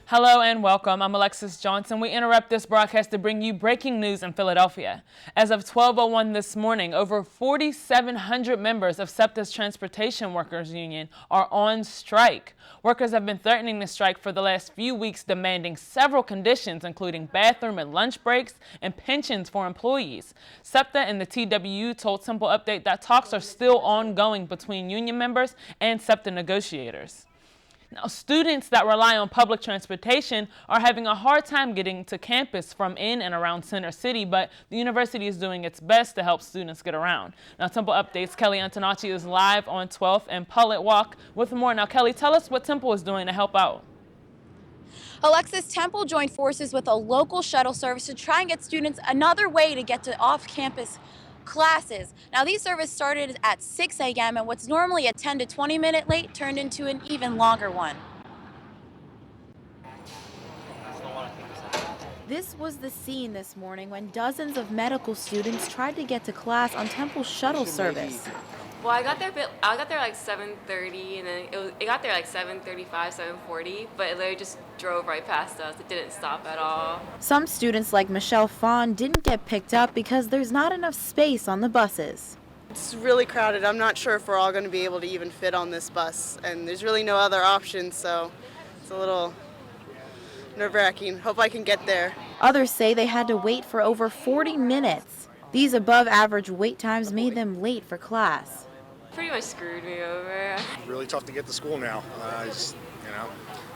Hello and welcome. I'm Alexis Johnson. We interrupt this broadcast to bring you breaking news in Philadelphia. As of 12:01 this morning, over 4,700 members of SEPTA's Transportation Workers Union are on strike. Workers have been threatening to strike for the last few weeks, demanding several conditions, including bathroom and lunch breaks and pensions for employees. SEPTA and the TWU told Simple Update that talks are still ongoing between union members and SEPTA negotiators. Now, students that rely on public transportation are having a hard time getting to campus from in and around Center City, but the university is doing its best to help students get around. Now, Temple Updates' Kelly Antonacci is live on 12th and Pullett Walk with more. Now, Kelly, tell us what Temple is doing to help out. Alexis, Temple joined forces with a local shuttle service to try and get students another way to get to off-campus classes. Now, these services started at 6 a.m. and what's normally a 10 to 20 minute late turned into an even longer one. This was the scene this morning when dozens of medical students tried to get to class on Temple's shuttle service. Well, I got there like 7:30, and then it got there like 7:35, 7:40, but it literally just drove right past us. It didn't stop at all. Some students like Michelle Fawn didn't get picked up because there's not enough space on the buses. It's really crowded. I'm not sure if we're all going to be able to even fit on this bus, and there's really no other option, so it's a little nerve-wracking. Hope I can get there. Others say they had to wait for over 40 minutes. These above-average wait times made them late for class. Pretty much screwed me over. Really tough to get to school now. I'm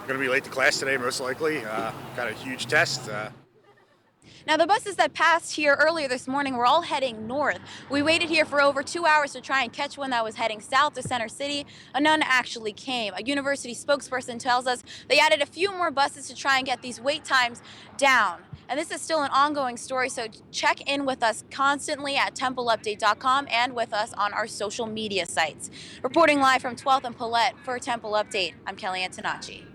going to be late to class today, most likely. Got a huge test. Now, the buses that passed here earlier this morning were all heading north. We waited here for over 2 hours to try and catch one that was heading south to Center City, and none actually came. A university spokesperson tells us they added a few more buses to try and get these wait times down. And this is still an ongoing story, so check in with us constantly at templeupdate.com and with us on our social media sites. Reporting live from 12th and Pullett for Temple Update, I'm Kelly Antonacci.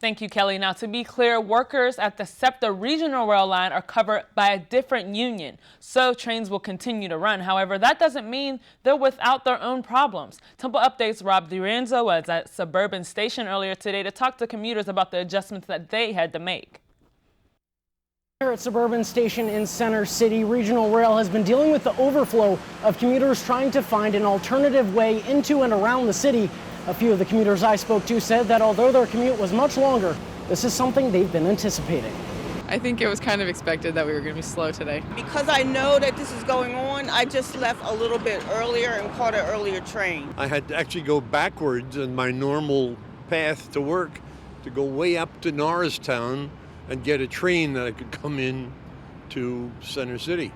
Thank you, Kelly. Now, to be clear, workers at the SEPTA regional rail line are covered by a different union, so trains will continue to run. However, that doesn't mean they're without their own problems. Temple Update's Rob DiRenzo was at Suburban Station earlier today to talk to commuters about the adjustments that they had to make. Here at Suburban Station in Center City, Regional Rail has been dealing with the overflow of commuters trying to find an alternative way into and around the city. A few of the commuters I spoke to said that although their commute was much longer, this is something they've been anticipating. I think it was kind of expected that we were going to be slow today. Because I know that this is going on, I just left a little bit earlier and caught an earlier train. I had to actually go backwards in my normal path to work to go way up to Norristown and get a train that I could come in to Center City.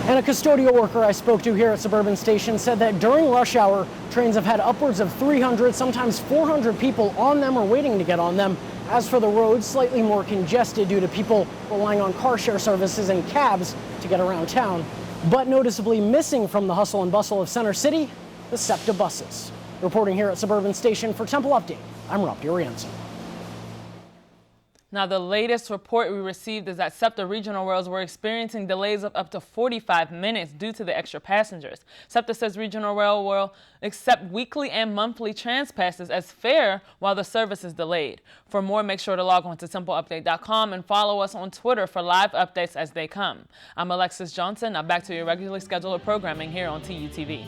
And a custodial worker I spoke to here at Suburban Station said that during rush hour, trains have had upwards of 300, sometimes 400 people on them or waiting to get on them. As for the roads, slightly more congested due to people relying on car share services and cabs to get around town. But noticeably missing from the hustle and bustle of Center City, the SEPTA buses. Reporting here at Suburban Station for Temple Update, I'm Rob DiRenzo. Now, the latest report we received is that SEPTA regional rails were experiencing delays of up to 45 minutes due to the extra passengers. SEPTA says regional rail will accept weekly and monthly trans passes as fare while the service is delayed. For more, make sure to log on to simpleupdate.com and follow us on Twitter for live updates as they come. I'm Alexis Johnson. Now back to your regularly scheduled programming here on TUTV.